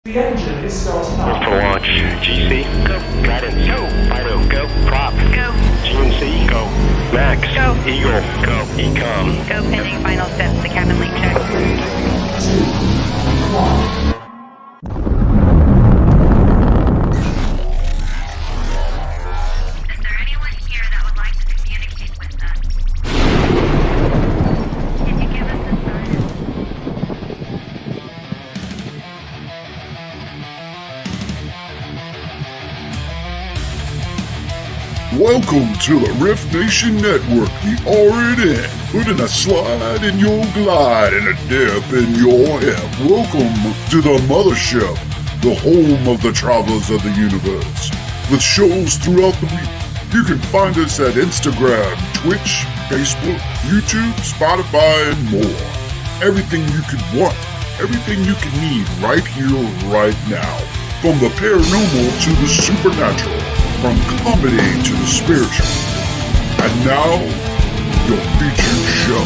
The engine is starting up. For launch. GC. Go. Guidance. Go. Fido. Go. Prop. Go. GNC. Go. Max. Go. Eagle. Go. Ecom. Go pending final steps to cabin link check. 3, 2, 1. Is there anyone here that would like to communicate with us? Can you give us a sign? Welcome to the R.I.F.T Nation Network, the RNN, putting a slide in your glide and a dip in your hip. Welcome to the mothership, the home of the travelers of the universe. With shows throughout the week, you can find us at Instagram, Twitch, Facebook, YouTube, Spotify, and more. Everything you could want, everything you can need right here, right now. From the paranormal to the supernatural. From comedy to the spiritual. And now, your featured show.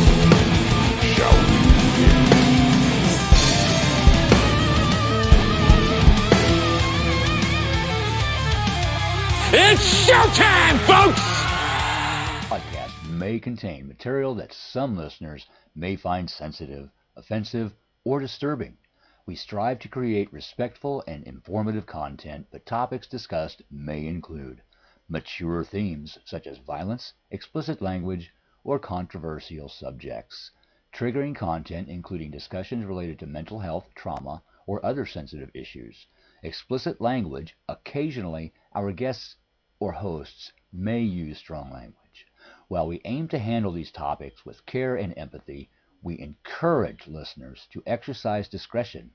Shall we begin? It's showtime, folks! Podcast may contain material that some listeners may find sensitive, offensive, or disturbing. We strive to create respectful and informative content, but topics discussed may include mature themes such as violence, explicit language, or controversial subjects, triggering content including discussions related to mental health, trauma, or other sensitive issues, explicit language. Occasionally, our guests or hosts may use strong language. While we aim to handle these topics with care and empathy, we encourage listeners to exercise discretion.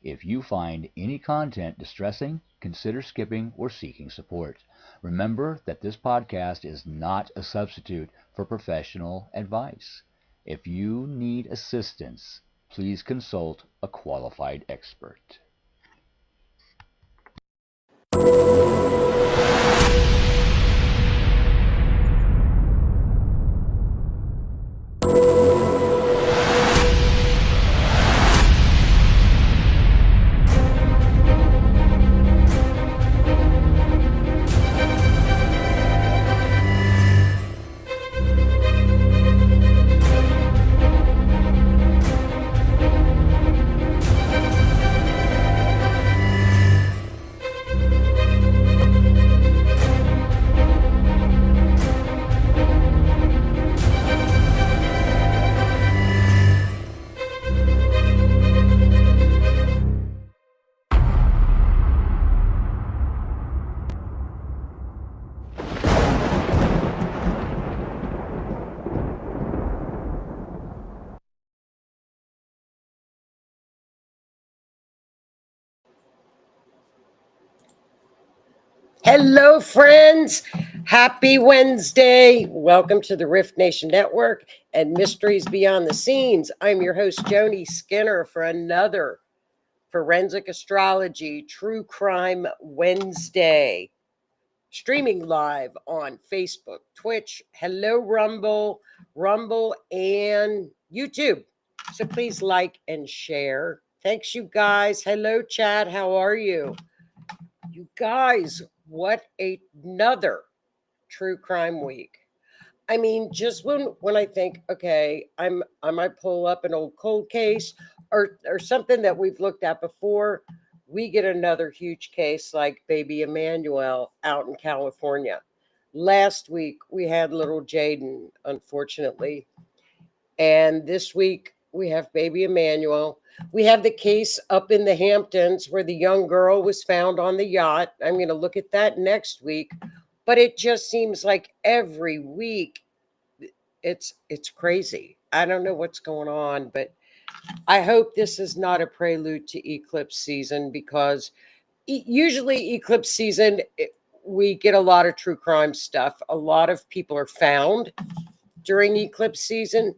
If you find any content distressing, consider skipping or seeking support. Remember that this podcast is not a substitute for professional advice. If you need assistance, please consult a qualified expert. Hello, friends. Happy Wednesday. Welcome to the R.I.F.T Nation Network and Mysteries Beyond the Scenes. I'm your host, Joni Skinner, for another Forensic Astrology True Crime Wednesday. Streaming live on Facebook, Twitch, hello, Rumble, and YouTube. So please like and share. Thanks, you guys. Hello, chat. How are you? You guys, what another true crime week. I mean, just when I think, okay, I might pull up an old cold case or something that we've looked at before, we get another huge case like Baby Emmanuel out in California. Last week, we had little Jaden, unfortunately. And this week, We have Baby Emmanuel. We have the case up in the Hamptons where the young girl was found on the yacht. I'm going to look at that next week. But it just seems like every week it's crazy. I don't know what's going on, but I hope this is not a prelude to eclipse season, because usually eclipse season, we get a lot of true crime stuff. A lot of people are found during eclipse season.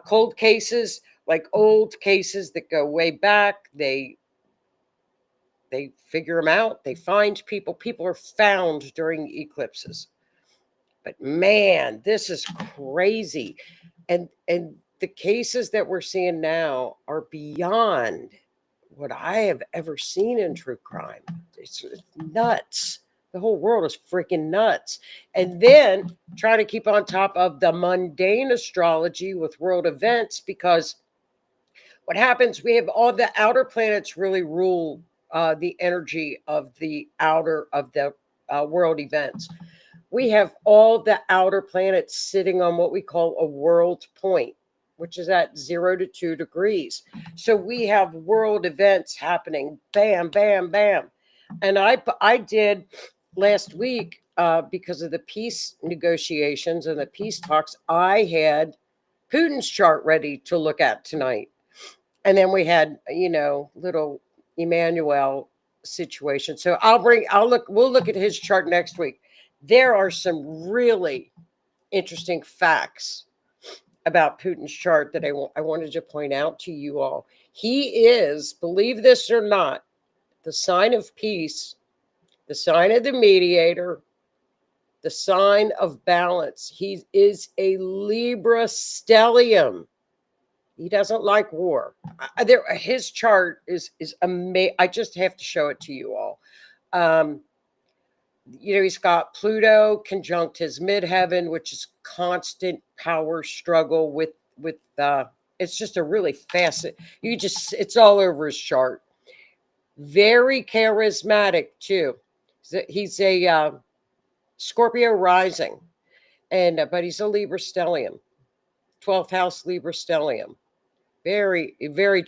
Cold cases, like old cases that go way back, they figure them out. They find people. People are found during eclipses. But man, this is crazy. And the cases that we're seeing now are beyond what I have ever seen in true crime. It's nuts. The whole world is freaking nuts. And then try to keep on top of the mundane astrology with world events, because what happens, we have all the outer planets really rule the energy of the outer of the world events. We have all the outer planets sitting on what we call a world point, which is at 0 to 2 degrees. So we have world events happening, bam, bam, bam. And I did last week, because of the peace negotiations and the peace talks, I had Putin's chart ready to look at tonight. And then we had, little Emmanuel situation. So we'll look at his chart next week. There are some really interesting facts about Putin's chart that I wanted to point out to you all. He is, believe this or not, the sign of peace, the sign of the mediator, the sign of balance. He is a Libra stellium. He doesn't like war. His chart is amazing. I just have to show it to you all. He's got Pluto conjunct his midheaven, which is constant power struggle with it's just a really it's all over his chart. Very charismatic too. He's a Scorpio rising, but he's a Libra stellium, 12th house Libra stellium. Very, very.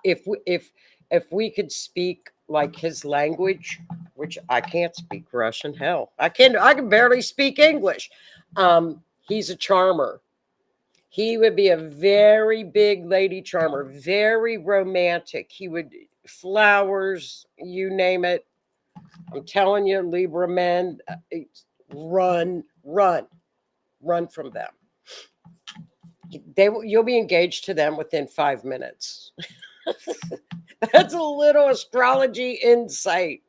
If we could speak like his language, which I can't speak Russian. Hell, I can barely speak English. He's a charmer. He would be a very big lady charmer, very romantic. He would flowers, you name it. I'm telling you, Libra men, run from them. You'll be engaged to them within 5 minutes. That's a little astrology insight.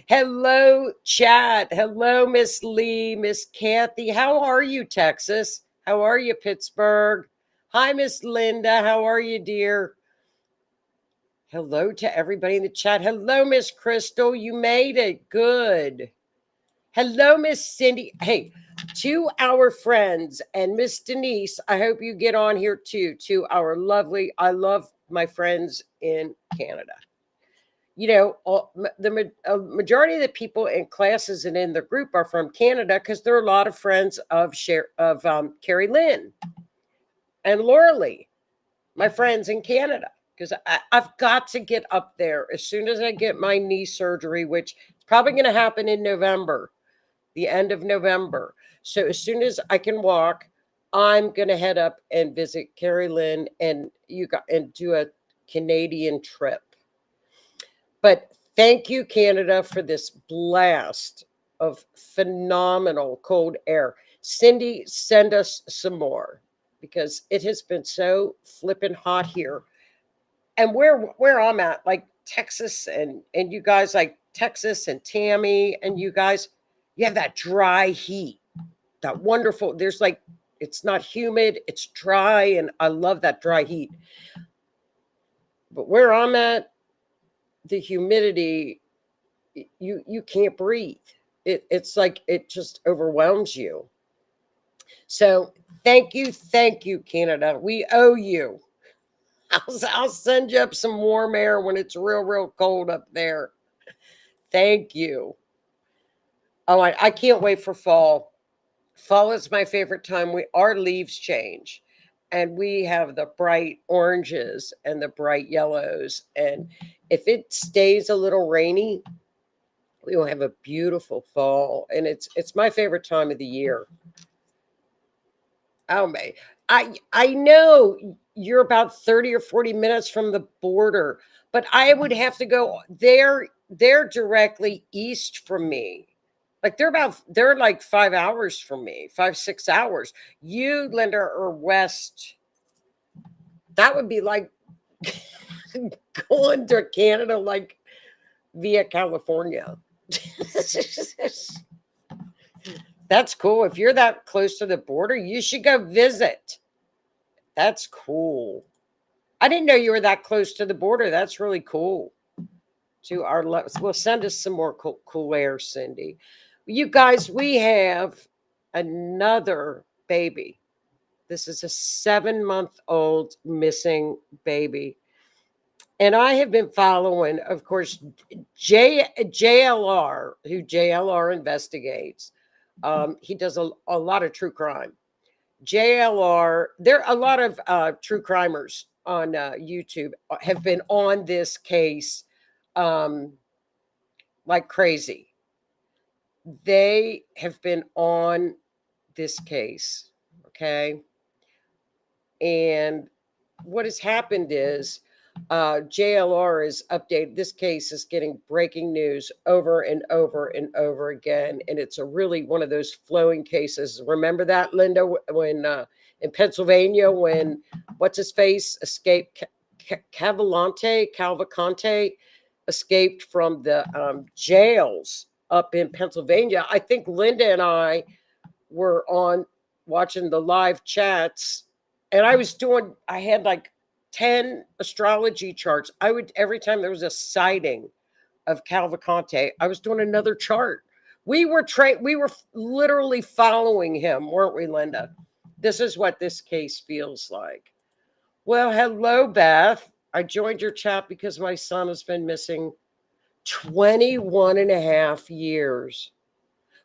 Hello, chat. Hello, Miss Lee, Miss Kathy. How are you, Texas? How are you, Pittsburgh? Hi, Miss Linda. How are you, dear? Hello to everybody in the chat. Hello, Miss Crystal. You made it. Good. Hello, Miss Cindy. Hey, to our friends and Miss Denise, I hope you get on here too. To our I love my friends in Canada. The majority of the people in classes and in the group are from Canada, because there are a lot of friends of Carrie Lynn and Laura Lee, my friends in Canada, because I've got to get up there as soon as I get my knee surgery, which is probably going to happen in November, the end of November. So as soon as I can walk, I'm going to head up and visit Carrie Lynn and do a Canadian trip. But thank you, Canada, for this blast of phenomenal cold air. Cindy, send us some more, because it has been so flippin' hot here. And where I'm at, like Texas and you guys, like Texas and Tammy and you guys, you have that dry heat, that wonderful, it's not humid, it's dry, and I love that dry heat. But where I'm at, the humidity, you can't breathe. It's like it just overwhelms you. So thank you, Canada. We owe you. I'll send you up some warm air when it's real cold up there. Thank you. Oh, I can't wait for fall. Fall is my favorite time. Our leaves change. and we have the bright oranges and the bright yellows. And if it stays a little rainy, we will have a beautiful fall, and it's my favorite time of the year. Oh my, I know you're about 30 or 40 minutes from the border, but I would have to go there. They're directly east from me. Like they're like 5 hours from me, 5, 6 hours. You, Linda, are west. That would be like going to Canada like via California. That's cool. If you're that close to the border, you should go visit. That's cool. I didn't know you were that close to the border. That's really cool. Well, send us some more cool air, Cindy. You guys, we have another baby. This is a 7-month-old missing baby. And I have been following, of course, JLR, who JLR investigates. He does a lot of true crime. JLR, there are a lot of true crimers on YouTube have been on this case like crazy. They have been on this case, okay? And what has happened is JLR is updated. This case is getting breaking news over and over and over again. And it's a really one of those flowing cases. Remember that, Linda, when in Pennsylvania, when what's his face escaped, Cavalcante escaped from the jails up in Pennsylvania. I think Linda and I were on watching the live chats, and I had like 10 astrology charts. I would, every time there was a sighting of Cavalcante, I was doing another chart. We were literally following him, weren't we, Linda? This is what this case feels like. Well, hello, Beth. I joined your chat because my son has been missing 21 and a half years.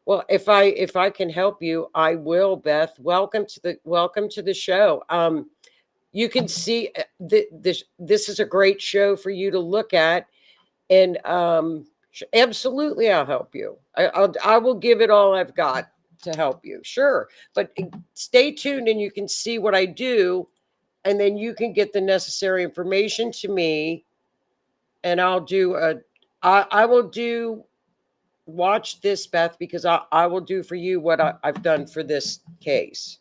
Well, if I can help you, I will, Beth. Welcome to the show. You can see this is a great show for you to look at, and absolutely, I'll help you. I will give it all I've got to help you. Sure, but stay tuned, and you can see what I do, and then you can get the necessary information to me, and I will do. Watch this, Beth, because I will do for you what I've done for this case.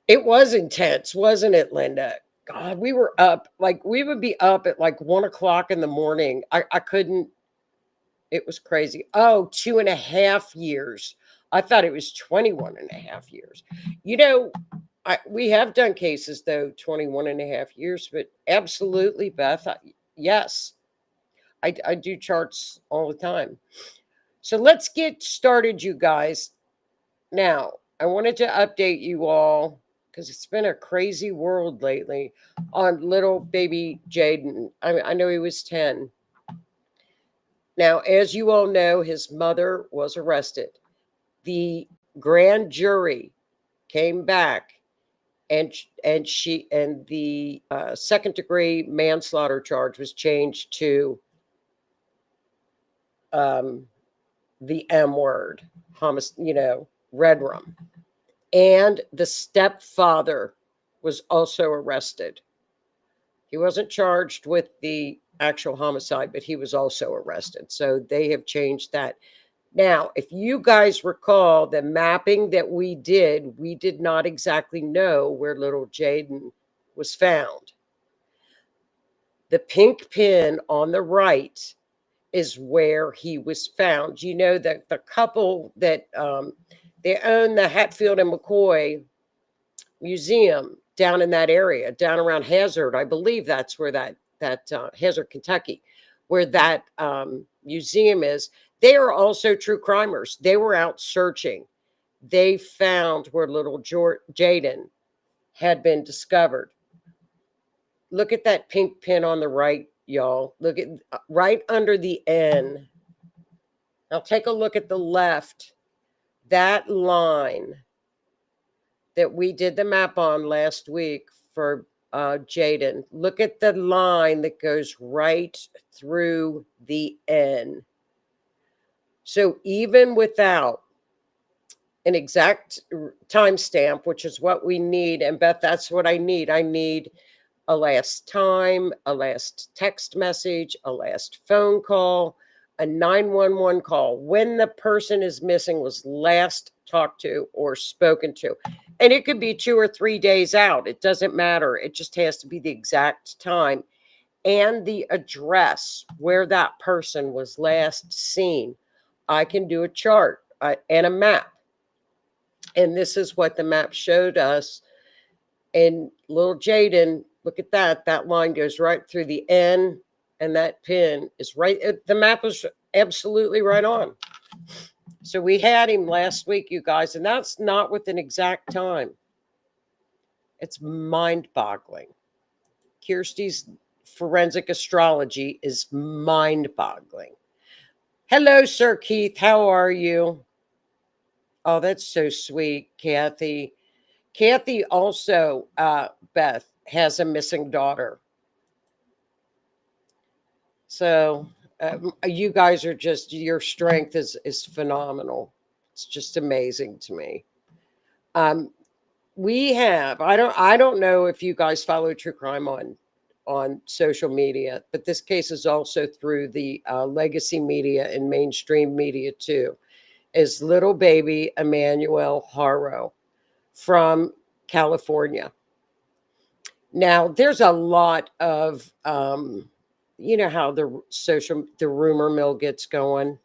It was intense, wasn't it, Linda? God, we were up, like we would be up at like 1 o'clock in the morning. I couldn't, it was crazy. Oh, 2.5 years. I thought it was 21 and a half years. You know, we have done cases though, 21 and a half years, but absolutely, Beth. Yes, I do charts all the time. So let's get started, you guys. Now, I wanted to update you all because it's been a crazy world lately on little baby Jaden. I know he was 10. Now, as you all know, his mother was arrested. The grand jury came back, and the second-degree manslaughter charge was changed to the M word, red rum. And the stepfather was also arrested. He wasn't charged with the actual homicide, but he was also arrested. So they have changed that. Now, if you guys recall the mapping that we did not exactly know where little Jaden was found. The pink pin on the right is where he was found. You know that the couple that they own the Hatfield and McCoy Museum down in that area, down around Hazard. I believe that's where that Hazard, Kentucky, where that museum is. They are also true crimers. They were out searching. They found where little Jaden had been discovered. Look at that pink pin on the right, y'all. Look at right under the N. Now take a look at the left. That line that we did the map on last week for Jaden. Look at the line that goes right through the N. So even without an exact timestamp, which is what we need, and Beth, that's what I need. I need a last time, a last text message, a last phone call, a 911 call when the person is missing was last talked to or spoken to. And it could be 2 or 3 days out. It doesn't matter. It just has to be the exact time and the address where that person was last seen. I can do a chart and a map. And this is what the map showed us. And little Jaden, look at that. That line goes right through the N, and that pin is right. The map was absolutely right on. So we had him last week, you guys, and that's not with an exact time. It's mind-boggling. Kirsty's forensic astrology is mind-boggling. Hello, Sir Keith. How are you? Oh, that's so sweet, Kathy. Kathy also, Beth, has a missing daughter. So you guys are just, your strength is phenomenal. It's just amazing to me. We have, I don't know if you guys follow true crime on social media, but this case is also through the legacy media and mainstream media too, is little baby Emmanuel Haro from California. Now, there's a lot of, you know how the rumor mill gets going.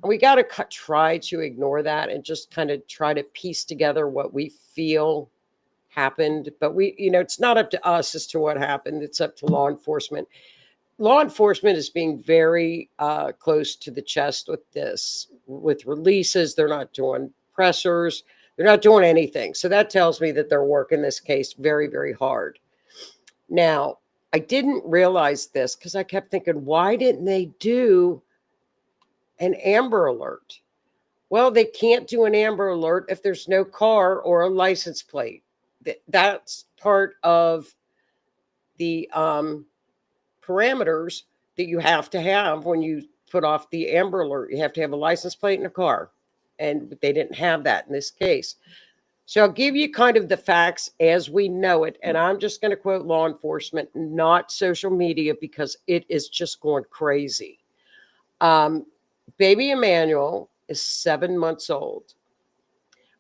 We got to try to ignore that and just kind of try to piece together what we feel happened. But it's not up to us as to what happened. It's up to law enforcement. Law enforcement is being very close to the chest with this, with releases. They're not doing pressers. They're not doing anything. So that tells me that they're working this case very, very hard. Now, I didn't realize this because I kept thinking, why didn't they do an Amber Alert? Well, they can't do an Amber Alert if there's no car or a license plate. That's part of the parameters that you have to have when you put off the Amber Alert. You have to have a license plate and a car. And they didn't have that in this case. So I'll give you kind of the facts as we know it. And I'm just going to quote law enforcement, not social media, because it is just going crazy. Baby Emmanuel is 7 months old.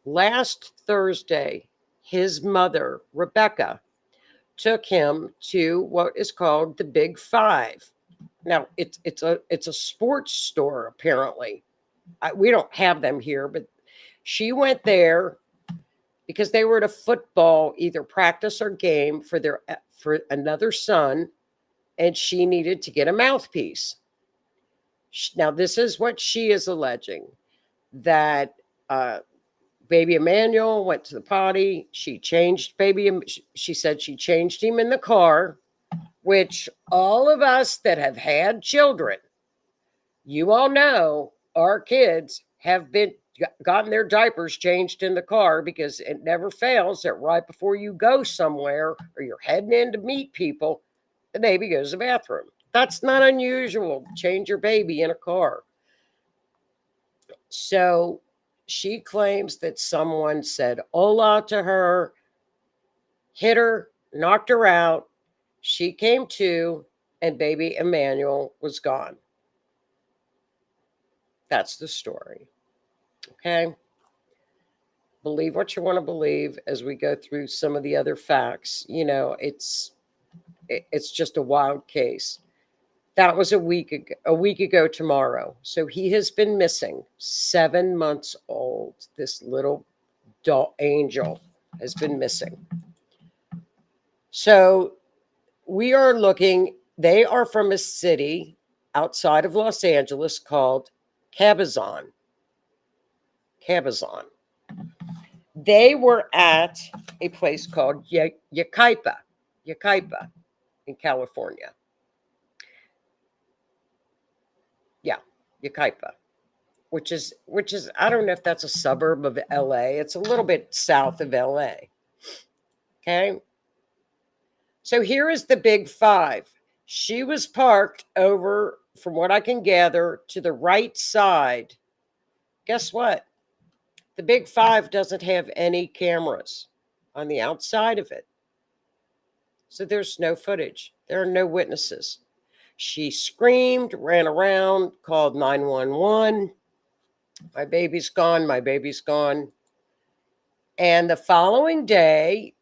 Last Thursday, his mother, Rebecca, took him to what is called the Big Five. Now, it's a sports store, apparently. We don't have them here, but she went there because they were at a football either practice or game for another son, and she needed to get a mouthpiece. Now, this is what she is alleging, that baby Emmanuel went to the potty. She changed she said she changed him in the car, which all of us that have had children, you all know our kids have gotten their diapers changed in the car, because it never fails that right before you go somewhere or you're heading in to meet people, the baby goes to the bathroom. That's not unusual. Change your baby in a car. So she claims that someone said hola to her, hit her, knocked her out. She came to, and baby Emmanuel was gone. That's the story. Okay. Believe what you want to believe as we go through some of the other facts. It's just a wild case. That was a week ago tomorrow. So he has been missing, 7 months old. This little angel has been missing. So we are looking, they are from a city outside of Los Angeles called Cabazon. They were at a place called Yucaipa in California. Yeah, Yucaipa. which is I don't know if that's a suburb of LA. It's a little bit south of LA. Okay. So here is the big five. She was parked over, from what I can gather, to the right side. Guess what? The big five doesn't have any cameras on the outside of it. So there's no footage. There are no witnesses. She screamed, ran around, called 911. My baby's gone. My baby's gone. And the following day,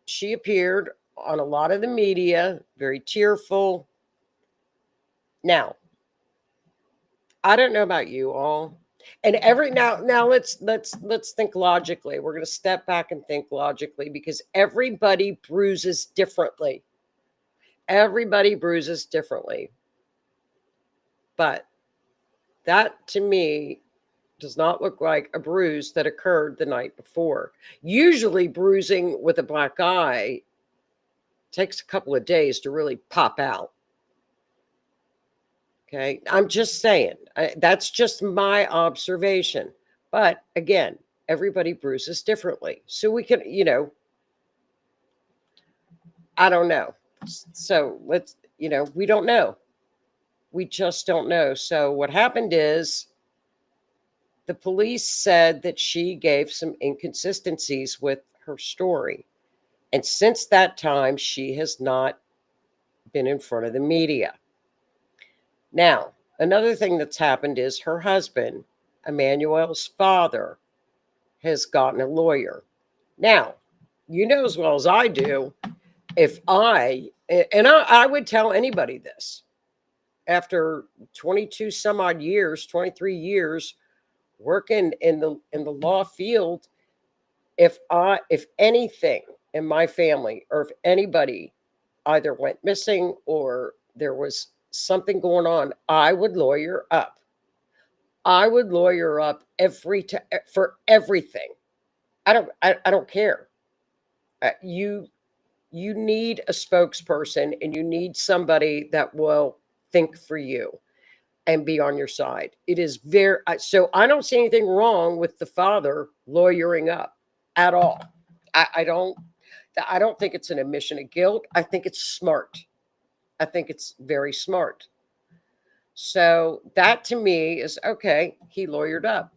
she appeared on a lot of the media, very tearful. Now, I don't know about you all. And now let's think logically. We're going to step back and think logically, because everybody bruises differently. Everybody bruises differently. But that to me does not look like a bruise that occurred the night before. Usually bruising with a black eye takes a couple of days to really pop out. Okay, I'm just saying, that's just my observation. But again, everybody bruises differently. So we can, I don't know. So let's, we don't know. We just don't know. So what happened is the police said that she gave some inconsistencies with her story. And since that time, she has not been in front of the media. Now, another thing that's happened is her husband, Emmanuel's father, has gotten a lawyer. Now, you know as well as I do, if I would tell anybody this, after 22 some odd years, 23 years working in the law field, if anything in my family, or if anybody either went missing or there was something going on, I would lawyer up. I would lawyer up for everything. I don't care. You need a spokesperson, and you need somebody that will think for you and be on your side. It is very, so I don't see anything wrong with the father lawyering up at all. I don't think it's an admission of guilt. I think it's smart. I think it's very smart. So that to me is okay. He lawyered up.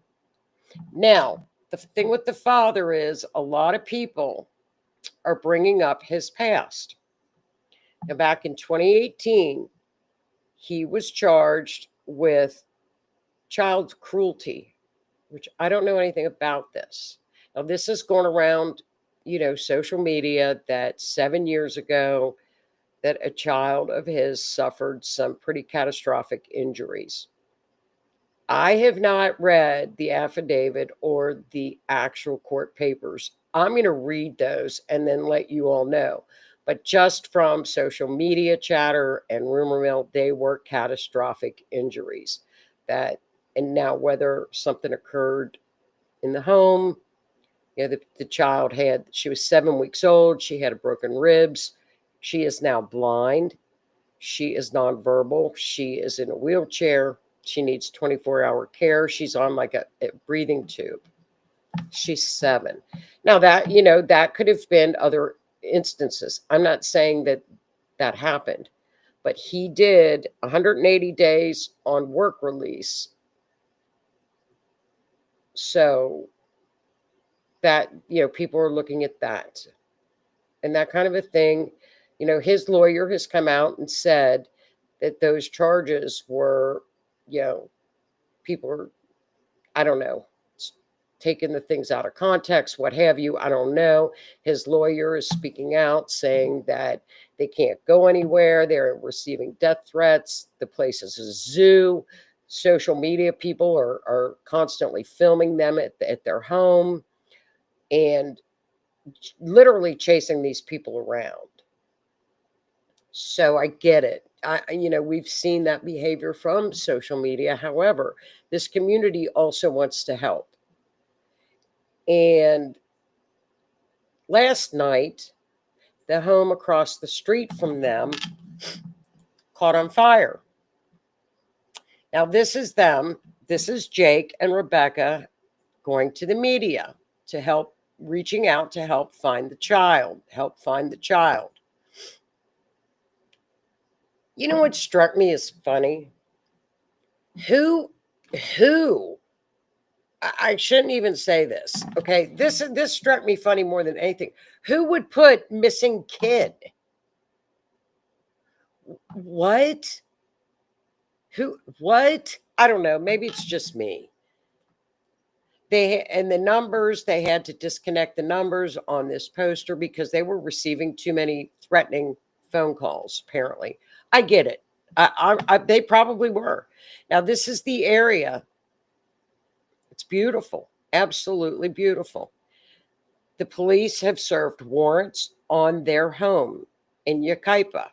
Now, the thing with the father is a lot of people are bringing up his past. Now, back in 2018, he was charged with child cruelty, which I don't know anything about this. Now, this is going around, social media, that 7 years ago, that a child of his suffered some pretty catastrophic injuries. I have not read the affidavit or the actual court papers. I'm going to read those and then let you all know. But just from social media chatter and rumor mill, they were catastrophic injuries. And now whether something occurred in the home, the child she was 7 weeks old. She had broken ribs. She is now blind. She is nonverbal. She is in a wheelchair. She needs 24-hour care. She's on like a breathing tube. She's 7. Now that could have been other instances. I'm not saying that happened, but he did 180 days on work release. So that, people are looking at that and that kind of a thing. His lawyer has come out and said that those charges were, people are, I don't know, taking the things out of context, what have you. I don't know. His lawyer is speaking out saying that they can't go anywhere. They're receiving death threats. The place is a zoo. Social media people are constantly filming them at their home and literally chasing these people around. So I get it. We've seen that behavior from social media. However, this community also wants to help. And last night, the home across the street from them caught on fire. Now, this is them. this is Jake and Rebecca going to the media to help, reaching out to help find the child, You know what struck me as funny? Who, I shouldn't even say this. Okay. This struck me funny more than anything. Who would put missing kid? What? What? I don't know. Maybe it's just me. And the numbers, they had to disconnect the numbers on this poster because they were receiving too many threatening phone calls, apparently. I get it. They probably were. Now, this is the area. It's beautiful. Absolutely beautiful. The police have served warrants on their home in Yucaipa.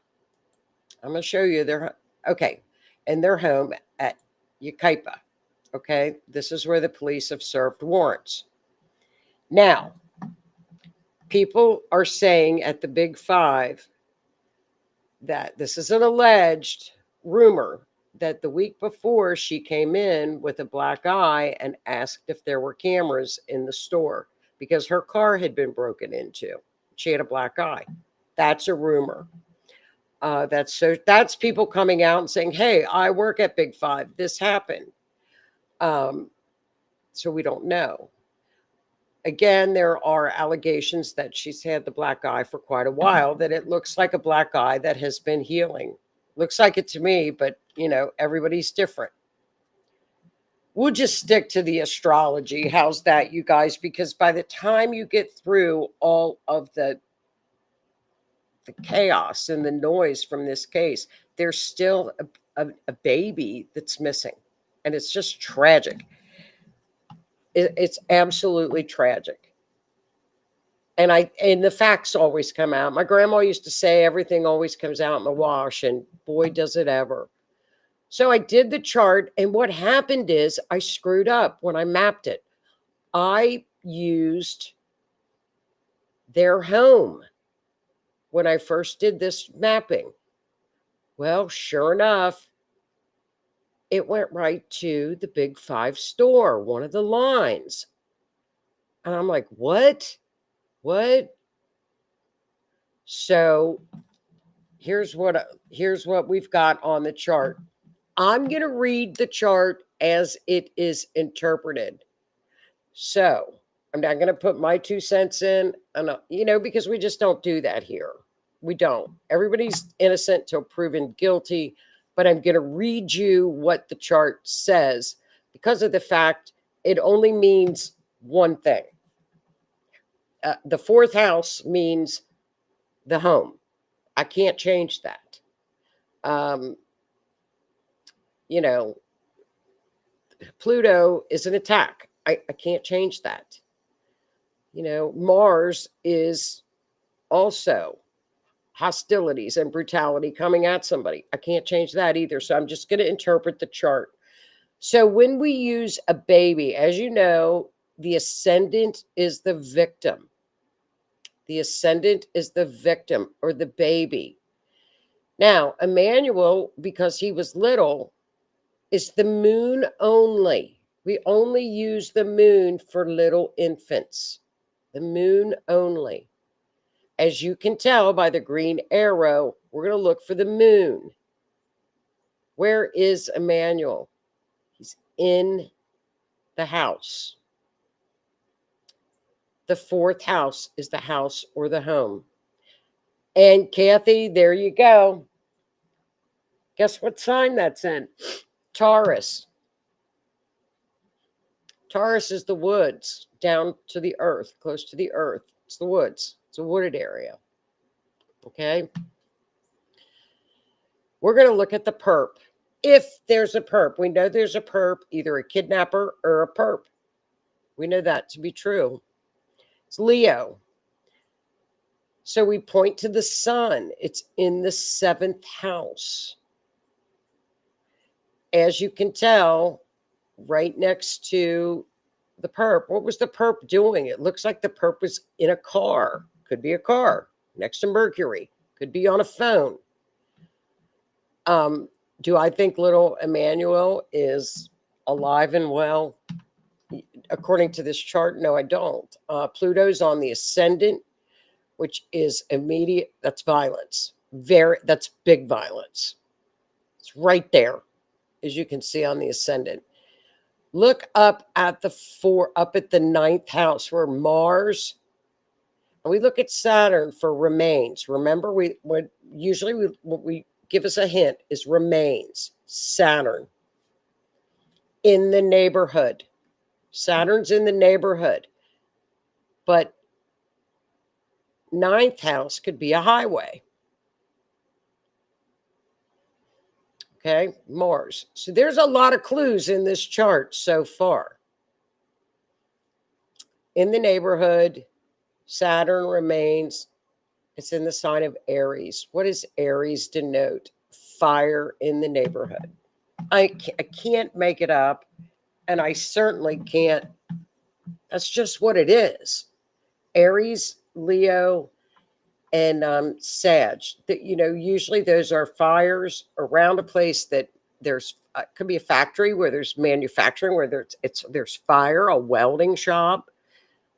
I'm going to show you their, okay, and their home at Yucaipa. Okay, this is where the police have served warrants. Now, people are saying at the Big Five that this is an alleged rumor that the week before she came in with a black eye and asked if there were cameras in the store because her car had been broken into. She had a black eye. That's a rumor. That's people coming out and saying, "Hey, I work at Big Five. This happened." So we don't know. Again, there are allegations that she's had the black eye for quite a while, that it looks like a black eye that has been healing. Looks like it to me, but everybody's different. We'll just stick to the astrology. How's that, you guys? Because by the time you get through all of the chaos and the noise from this case, there's still a baby that's missing. And it's just tragic. It's absolutely tragic. And the facts always come out. My grandma used to say everything always comes out in the wash, and boy, does it ever. So I did the chart, and what happened is I screwed up when I mapped it. I used their home when I first did this mapping. Well, sure enough, it went right to the Big Five store, one of the lines. And I'm like, what? What? So here's what we've got on the chart. I'm going to read the chart as it is interpreted. So I'm not going to put my 2 cents in, because we just don't do that here. We don't. Everybody's innocent till proven guilty. But I'm going to read you what the chart says because of the fact it only means one thing. The fourth house means the home. I can't change that. Pluto is an attack. I can't change that. Mars is also hostilities and brutality coming at somebody. I can't change that either. So I'm just going to interpret the chart. So when we use a baby, as you know, the ascendant is the victim. The ascendant is the victim or the baby. Now, Emmanuel, because he was little, is the moon only. We only use the moon for little infants. The moon only. As you can tell by the green arrow, we're going to look for the moon. Where is Emmanuel? He's in the house. The fourth house is the house or the home. And Kathy, there you go. Guess what sign that's in? Taurus. Taurus is the woods, down to the earth, close to the earth. It's the woods. It's a wooded area. Okay. We're going to look at the perp. If there's a perp, we know there's a perp, either a kidnapper or a perp. We know that to be true. It's Leo. So we point to the sun. It's in the 7th house. As you can tell, right next to the perp. What was the perp doing? It looks like the perp was in a car. Could be a car next to Mercury. Could be on a phone. Do I think little Emmanuel is alive and well? According to this chart, no, I don't. Pluto's on the ascendant, which is immediate. That's violence. That's big violence. It's right there, as you can see on the ascendant. Look up at the ninth house where Mars, and we look at Saturn for remains. Remember, what we give us a hint is remains. Saturn in the neighborhood. Saturn's in the neighborhood, but ninth house could be a highway. Okay, Mars. So there's a lot of clues in this chart so far. In the neighborhood, Saturn remains. It's in the sign of Aries. What does Aries denote? Fire in the neighborhood. I can't make it up, and I certainly can't. That's just what it is. Aries, Leo, and Sag. That usually those are fires around a place that there's could be a factory where there's manufacturing, where there's fire, a welding shop,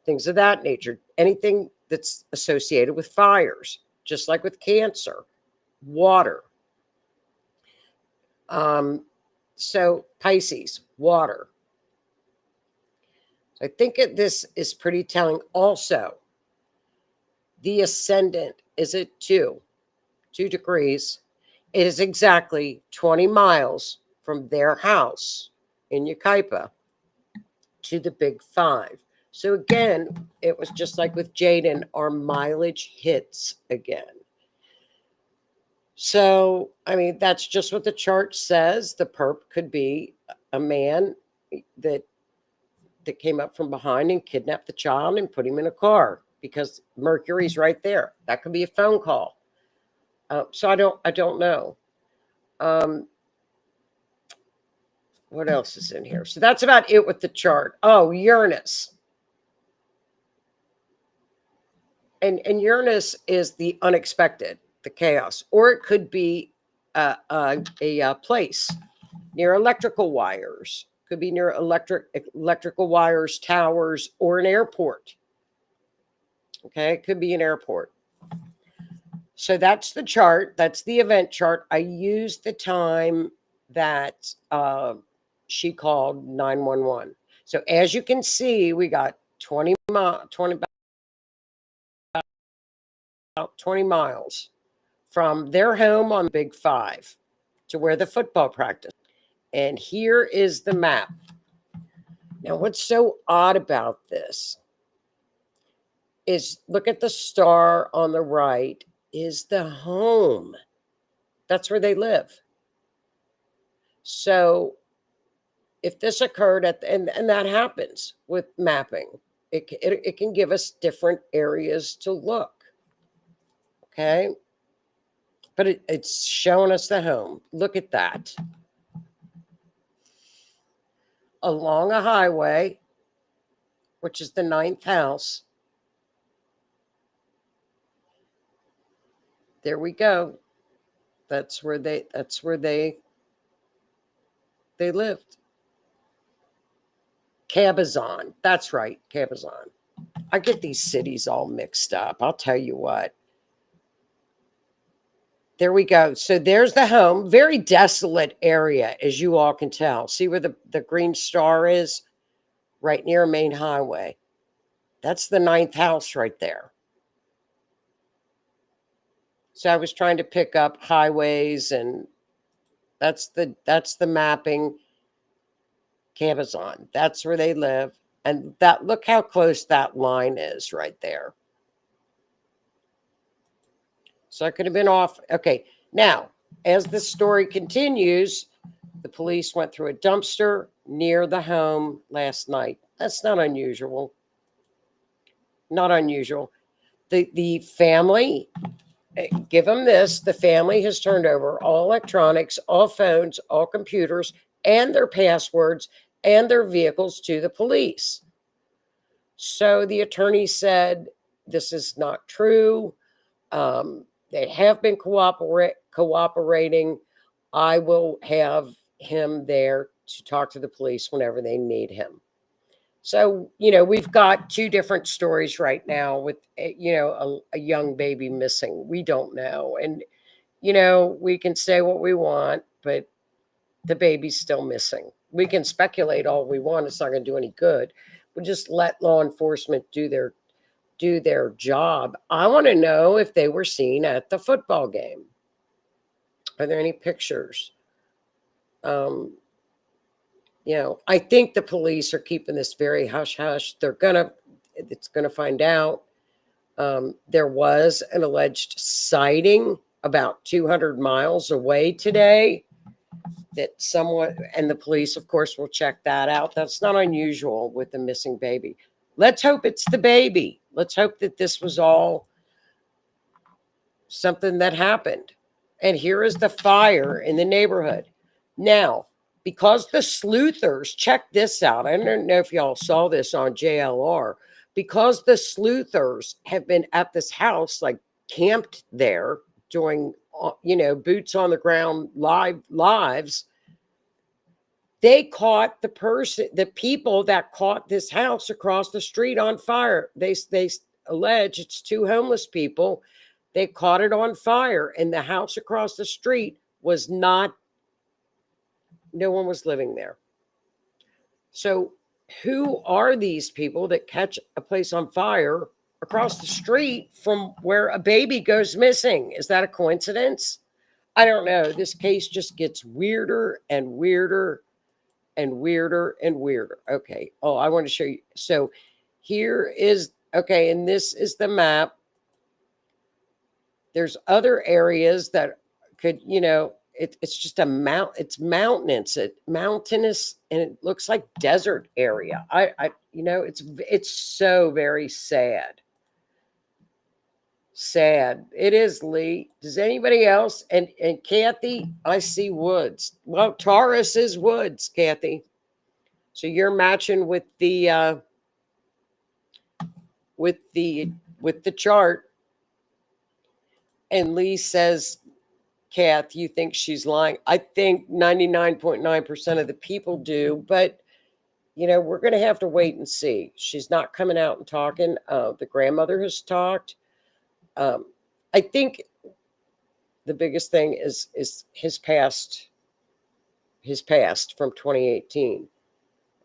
things of that nature. Anything that's associated with fires, just like with Cancer, water. So Pisces, water. I think this is pretty telling. Also, the ascendant is at 2 degrees. It is exactly 20 miles from their house in Yucaipa to the Big 5. So again, it was just like with Jaden, our mileage hits again. So, I mean, that's just what the chart says. The perp could be a man that came up from behind and kidnapped the child and put him in a car because Mercury's right there. That could be a phone call. So I don't know. What else is in here? So that's about it with the chart. Oh, Uranus. And Uranus is the unexpected, the chaos, or it could be a place near electrical wires. Could be near electrical wires, towers, or an airport. Okay, it could be an airport. So that's the chart. That's the event chart. I used the time that she called 911. So as you can see, we got 20 miles from their home on Big 5 to where the football practice. And here is the map. Now, what's so odd about this is look at the star on the right is the home. That's where they live. So if this occurred and that happens with mapping, it can give us different areas to look. Okay. But it's showing us the home. Look at that. Along a highway, which is the ninth house. There we go. That's where they lived. Cabazon. That's right, Cabazon. I get these cities all mixed up. I'll tell you what. There we go. So there's the home. Very desolate area, as you all can tell. See where the green star is? Right near a main highway. That's the ninth house right there. So I was trying to pick up highways, and that's the mapping. Cabazon. That's where they live. And look how close that line is right there. So I could have been off. Okay. Now, as the story continues, the police went through a dumpster near the home last night. That's not unusual. Not unusual. The family, give them this, the family has turned over all electronics, all phones, all computers, and their passwords and their vehicles to the police. So the attorney said, this is not true. They have been cooperating. I will have him there to talk to the police whenever they need him. So, you know, we've got two different stories right now with, you know, a young baby missing. We don't know. And, you know, we can say what we want, but the baby's still missing. We can speculate all we want. It's not going to do any good. We'll just let law enforcement do their job. I want to know if they were seen at the football game. Are there any pictures? You know, I think the police are keeping this very hush hush. It's gonna find out. There was an alleged sighting about 200 miles away today that someone, and the police, of course, will check that out. That's not unusual with a missing baby. Let's hope it's the baby. Let's hope that this was all something that happened. And here is the fire in the neighborhood. Now, because the sleuthers, check this out. I don't know if y'all saw this on JLR. Because the sleuthers have been at this house, like camped there, doing, you know, boots on the ground lives, they caught the people that caught this house across the street on fire. They allege it's two homeless people. They caught it on fire, and the house across the street was not, no one was living there. So who are these people that catch a place on fire across the street from where a baby goes missing? Is that a coincidence? I don't know. This case just gets weirder and weirder and weirder and weirder. Okay. Oh, I want to show you. So here is, okay, and this is the map. There's other areas that could, you know, it's just it's mountainous, and it looks like desert area. You know, it's so very sad. Sad. It is, Lee. Does anybody else? And Kathy, I see woods. Well, Taurus is woods, Kathy. So you're matching with the chart. And Lee says, Kath, you think she's lying? I think 99.9% of the people do, but you know, we're going to have to wait and see. She's not coming out and talking. The grandmother has talked. I think the biggest thing is his past from 2018,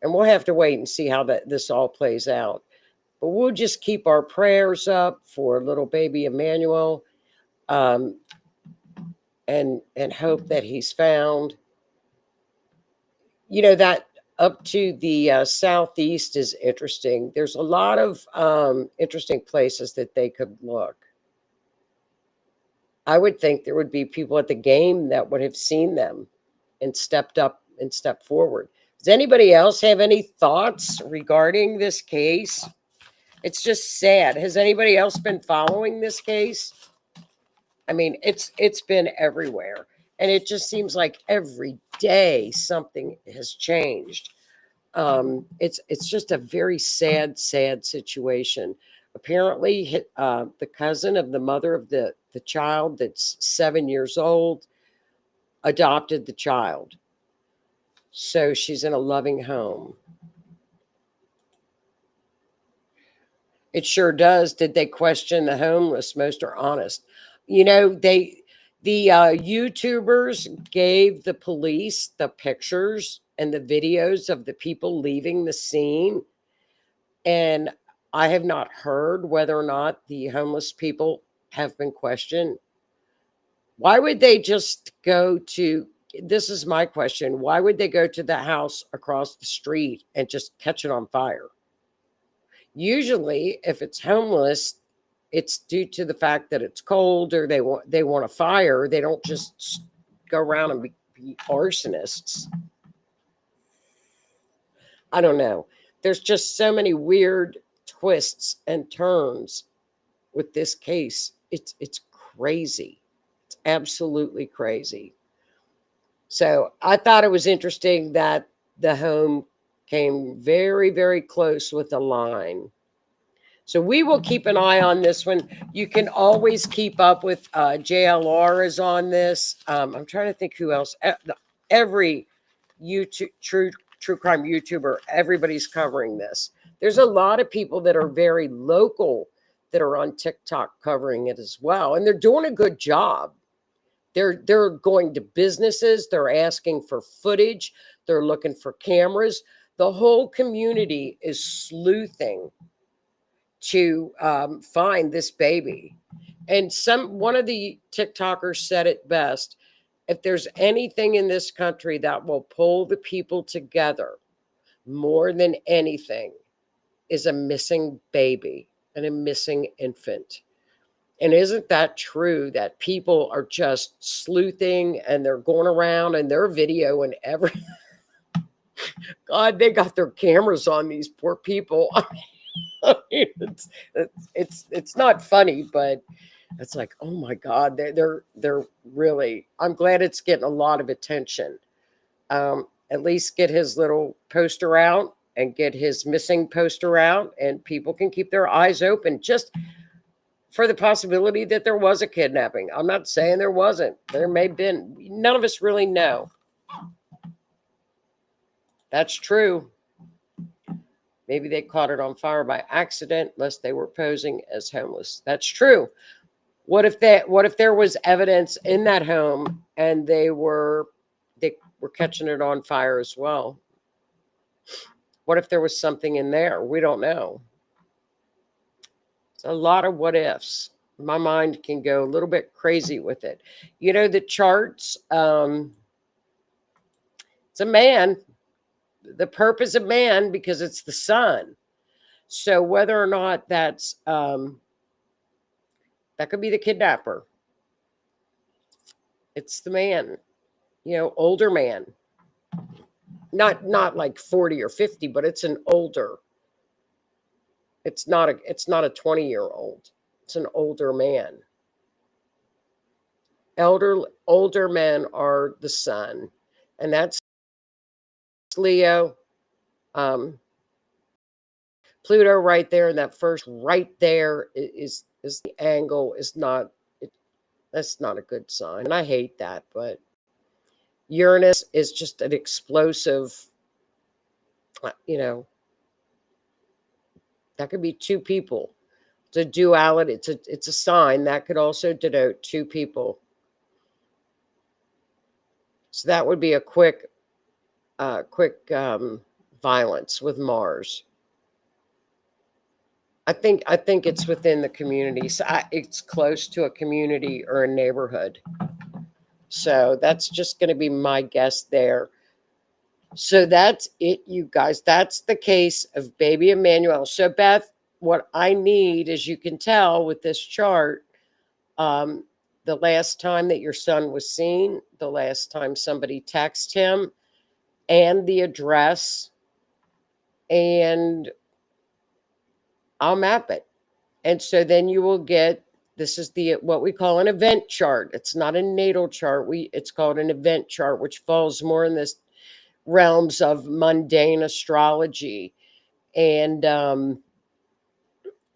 and we'll have to wait and see how this all plays out. But we'll just keep our prayers up for little baby Emmanuel. And hope that he's found. You know, that up to the southeast is interesting. There's a lot of interesting places that they could look. I would think there would be people at the game that would have seen them and stepped up and stepped forward. Does anybody else have any thoughts regarding this case? It's just sad. Has anybody else been following this case? I mean, it's been everywhere, and it just seems like every day something has changed. It's just a very sad situation. Apparently, the cousin of the mother of the child that's 7 years old adopted the child, so she's in a loving home. It sure does. Did they question the homeless? Most are honest. You know, the YouTubers gave the police the pictures and the videos of the people leaving the scene. And I have not heard whether or not the homeless people have been questioned. Why would they just go to, this is my question, why would they go to the house across the street and just catch it on fire? Usually, if it's homeless, it's due to the fact that it's cold or they want a fire. They don't just go around and be arsonists. I don't know. There's just so many weird twists and turns with this case. It's crazy. It's absolutely crazy. So I thought it was interesting that the home came very, very close with the line. So we will keep an eye on this one. You can always keep up with JLR is on this. I'm trying to think who else. Every YouTube, true crime YouTuber, everybody's covering this. There's a lot of people that are very local that are on TikTok covering it as well, and they're doing a good job. They're going to businesses, they're asking for footage, they're looking for cameras. The whole community is sleuthing to find this baby. And one of the TikTokers said it best: if there's anything in this country that will pull the people together more than anything, is a missing baby and a missing infant. And isn't that true that people are just sleuthing and they're going around and they're videoing every God, they got their cameras on these poor people. I mean, it's not funny, but it's like, oh my God, they're really. I'm glad it's getting a lot of attention. At least get his little poster out and get his missing poster out, and people can keep their eyes open just for the possibility that there was a kidnapping. I'm not saying there wasn't. There may have been. None of us really know. That's true. Maybe they caught it on fire by accident, lest they were posing as homeless. That's true. What if there was evidence in that home and they were catching it on fire as well? What if there was something in there? We don't know. It's a lot of what ifs. My mind can go a little bit crazy with it. You know, the charts, it's a man. The purpose of man, because it's the sun. So whether or not that's that could be the kidnapper. It's the man, you know, older man. Not like 40 or 50, but it's an older. It's not a 20-year-old. It's an older man. Older men are the sun, and that's Leo. Pluto right there, and that first right there is the angle is not. That's not a good sign, and I hate that. But Uranus is just an explosive. You know, that could be two people. It's a duality. It's a sign that could also denote two people. So that would be a quick violence with Mars. I think it's within the community. So it's close to a community or a neighborhood. So that's just going to be my guess there. So that's it, you guys. That's the case of Baby Emmanuel. So Beth, what I need, as you can tell with this chart, the last time that your son was seen, the last time somebody texted him, and the address, and I'll map it. And so then you will get, this is what we call an event chart. It's not a natal chart. It's called an event chart, which falls more in this realms of mundane astrology. And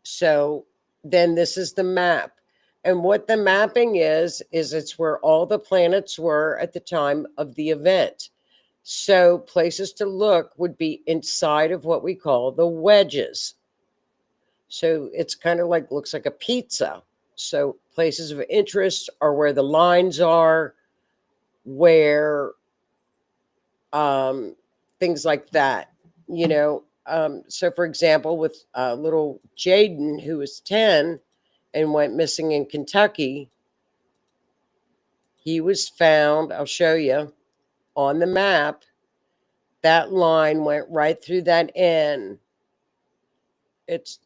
so then this is the map. And what the mapping is it's where all the planets were at the time of the event. So places to look would be inside of what we call the wedges. So it's kind of like, looks like a pizza. So places of interest are where the lines are, where things like that, you know. So for example, with little Jaden, who was 10 and went missing in Kentucky, he was found, I'll show you on the map, that line went right through that N. It's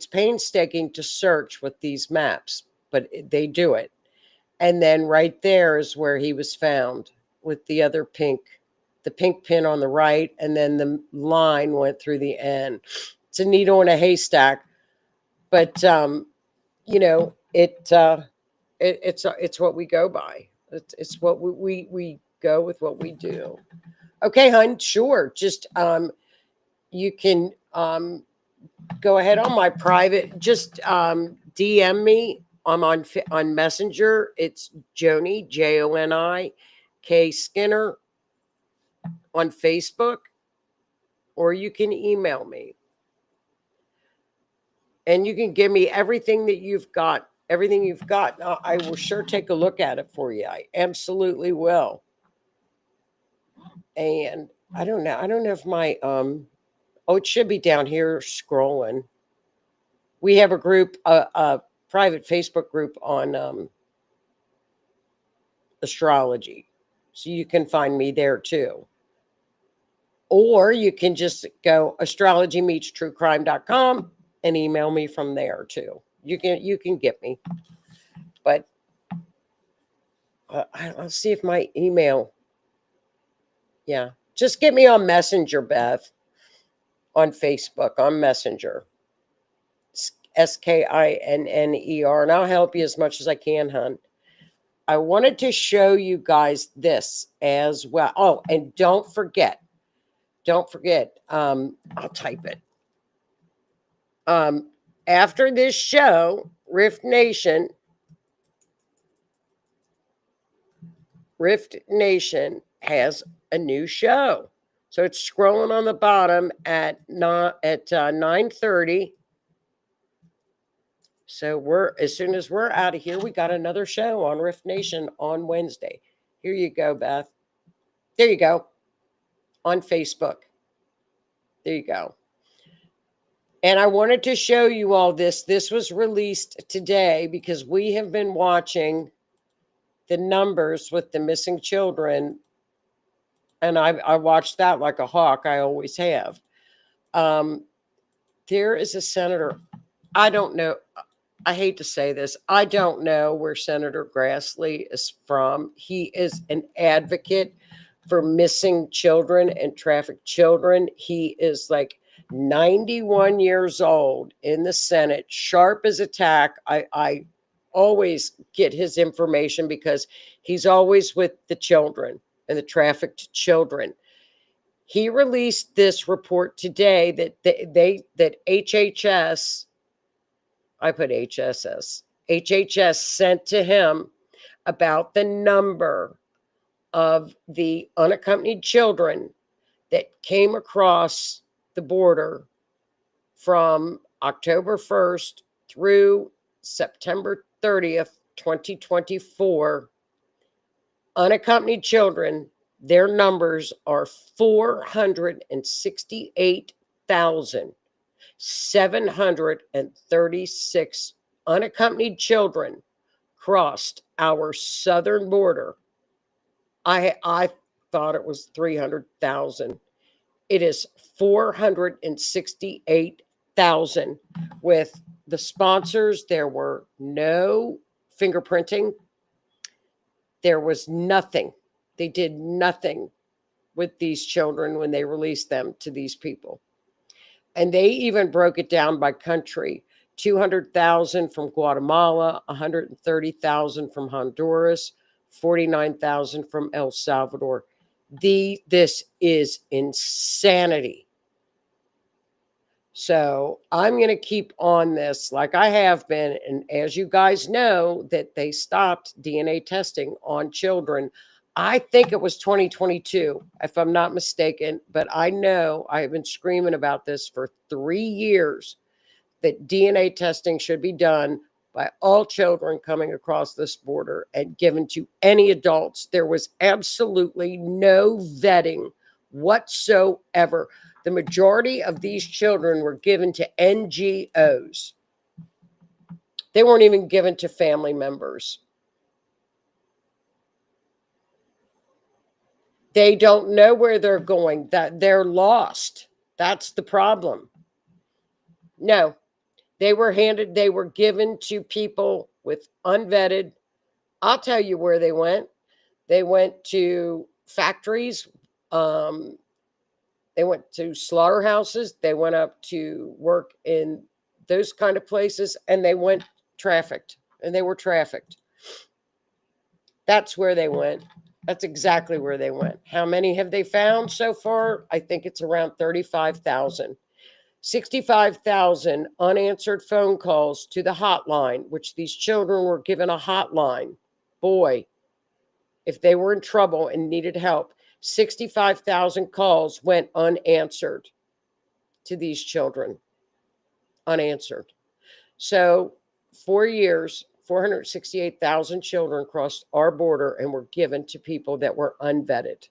painstaking to search with these maps, but they do it. And then right there is where he was found with the other pink pin on the right, and then the line went through the N. It's a needle in a haystack, but you know, it's what we go by. It's what we go with what we do. Okay, hun, sure. Just you can go ahead on my private. Just DM me. I'm on Messenger. It's Joni, Joni K Skinner. on Facebook, or you can email me. And you can give me everything that you've got. Everything you've got. I will sure take a look at it for you. I absolutely will. And I don't know. I don't know if my oh, it should be down here scrolling. We have a group, a private Facebook group on astrology. So you can find me there too. Or you can just go astrologymeetstruecrime.com and email me from there too. You can get me. But I'll see if my email. Yeah. Just get me on Messenger, Beth, on Facebook, on Messenger. SKINNER. And I'll help you as much as I can, hon. I wanted to show you guys this as well. Oh, and don't forget, I'll type it. After this show, Rift Nation has a new show. So it's scrolling on the bottom at 9:30. So as soon as we're out of here, we got another show on Rift Nation on Wednesday. Here you go, Beth. There you go. On Facebook. There you go. And I wanted to show you all this. This was released today because we have been watching the numbers with the missing children. And I watched that like a hawk. I always have. There is a senator. I don't know. I hate to say this. I don't know where Senator Grassley is from. He is an advocate for missing children and trafficked children. He is like 91 years old in the Senate, sharp as a tack. I always get his information because he's always with the children and the trafficked children. He released this report today that that HHS, I put HHS sent to him about the number of the unaccompanied children that came across the border from October 1st through September 30th, 2024. Unaccompanied children, their numbers are 468,736 unaccompanied children crossed our southern border. I thought it was 300,000. It is 468,000. With the sponsors, there were no fingerprinting. There was nothing. They did nothing with these children when they released them to these people. And they even broke it down by country. 200,000 from Guatemala, 130,000 from Honduras, 49,000 from El Salvador. This is insanity. So I'm going to keep on this like I have been. And as you guys know, that they stopped DNA testing on children. I think it was 2022, if I'm not mistaken. But I know I have been screaming about this for 3 years, that DNA testing should be done by all children coming across this border and given to any adults. There was absolutely no vetting whatsoever. The majority of these children were given to NGOs. They weren't even given to family members. They don't know where they're going, that they're lost. That's the problem. No, they were given to people with unvetted. I'll tell you where they went. They went to factories. They went to slaughterhouses. They went up to work in those kind of places, and they went trafficked, and they were trafficked. That's where they went. That's exactly where they went. How many have they found so far? I think it's around 35,000. 65,000 unanswered phone calls to the hotline, which these children were given a hotline. Boy, if they were in trouble and needed help, 65,000 calls went unanswered to these children. Unanswered. So 4 years, 468,000 children crossed our border and were given to people that were unvetted,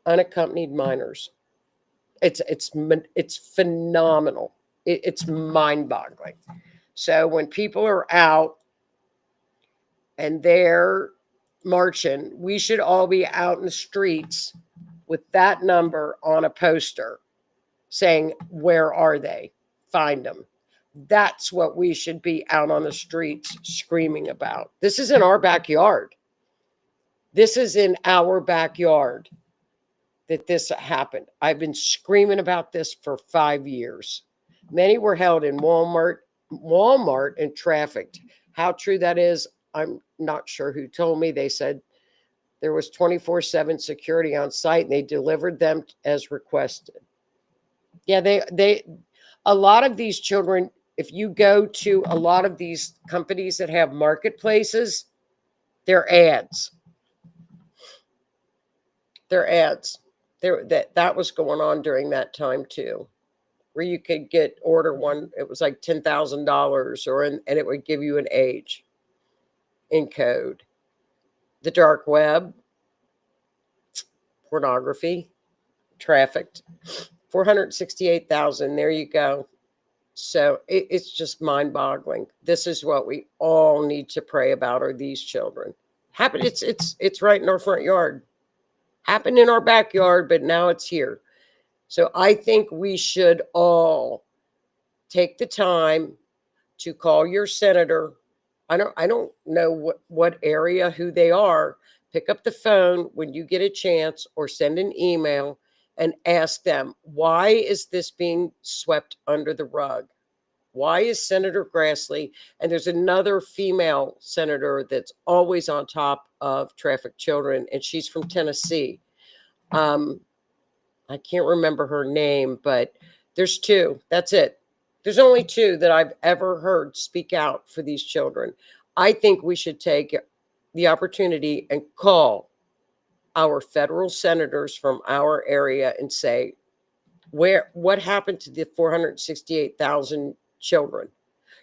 unaccompanied minors. It's phenomenal. It's mind-boggling. So when people are out and they're marching, we should all be out in the streets with that number on a poster saying, where are they? Find them. That's what we should be out on the streets screaming about. This is in our backyard. This is in our backyard that this happened. I've been screaming about this for 5 years. Many were held in Walmart and trafficked. How true that is, I'm not sure who told me. They said there was 24/7 security on site and they delivered them as requested. Yeah, they a lot of these children, if you go to a lot of these companies that have marketplaces, they're ads. They're ads. That was going on during that time too, where you could order one. It was like $10,000 and it would give you an age in code. The dark web, pornography, trafficked. 468,000. There you go. So it's just mind-boggling. This is what we all need to pray about, are these children. It's right in our front yard. Happened in our backyard, but now it's here. So I think we should all take the time to call your senator. I don't know what area, who they are. Pick up the phone when you get a chance or send an email and ask them, why is this being swept under the rug? Why is Senator Grassley, and there's another female senator that's always on top of trafficked children, and she's from Tennessee. I can't remember her name, but there's two. That's it. There's only two that I've ever heard speak out for these children. I think we should take the opportunity and call our federal senators from our area and say, what happened to the 468,000 children?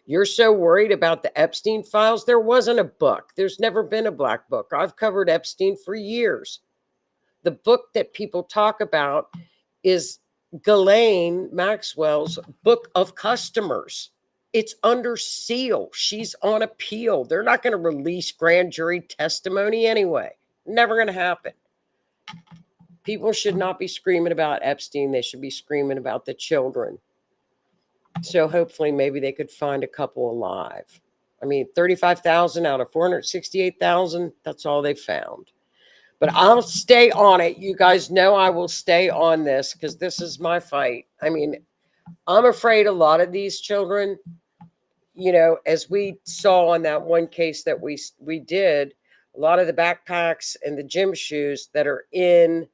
You're so worried about the Epstein files. There wasn't a book. There's never been a black book. I've covered Epstein for years. The book that people talk about is Ghislaine Maxwell's Book of Customers. It's under seal. She's on appeal. They're not going to release grand jury testimony anyway. Never going to happen. People should not be screaming about Epstein. They should be screaming about the children. So hopefully maybe they could find a couple alive. I mean, 35,000 out of 468,000, that's all they found. But I'll stay on it. You guys know I will stay on this because this is my fight. I mean, I'm afraid a lot of these children, you know, as we saw on that one case that we did, a lot of the backpacks and the gym shoes that are in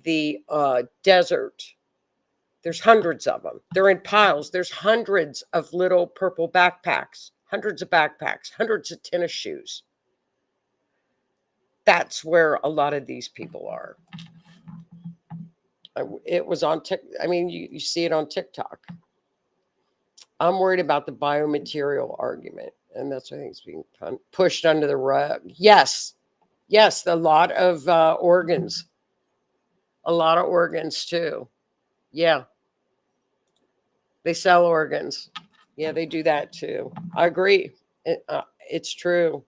the desert, there's hundreds of them. They're in piles. There's hundreds of little purple backpacks, hundreds of backpacks, hundreds of tennis shoes. That's where a lot of these people are. It was on TikTok. I mean, you see it on TikTok. I'm worried about the biomaterial argument, and that's what I think is being pushed under the rug. Yes, a lot of organs. A lot of organs, too. Yeah. They sell organs. Yeah, they do that, too. I agree. It's true.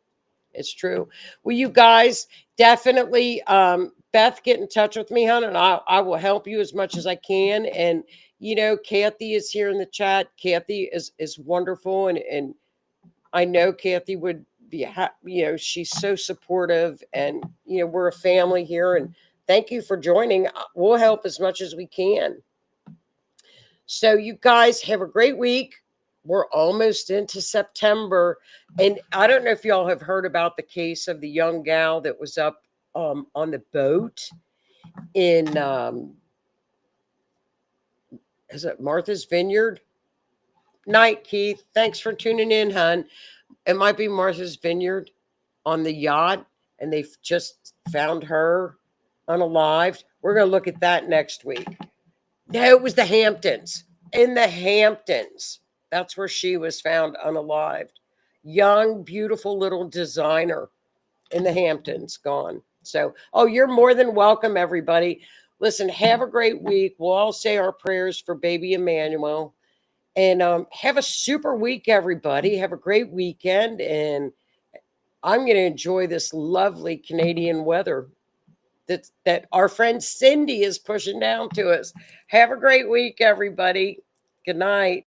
It's true. Well, you guys definitely, Beth, get in touch with me, hon, and I will help you as much as I can. And, you know, Kathy is here in the chat. Kathy is wonderful. And I know Kathy would be, you know, she's so supportive, and, you know, we're a family here, and thank you for joining. We'll help as much as we can. So you guys have a great week. We're almost into September. And I don't know if y'all have heard about the case of the young gal that was up on the boat in, is it Martha's Vineyard? Night, Keith. Thanks for tuning in, hon. It might be Martha's Vineyard on the yacht. and they've just found her unalived. We're going to look at that next week. No, it was the Hamptons. In the Hamptons. That's where she was found unalived. Young, beautiful little designer in the Hamptons, gone. So, oh, you're more than welcome, everybody. Listen, have a great week. We'll all say our prayers for baby Emmanuel. And have a super week, everybody. Have a great weekend. And I'm going to enjoy this lovely Canadian weather that our friend Cindy is pushing down to us. Have a great week, everybody. Good night.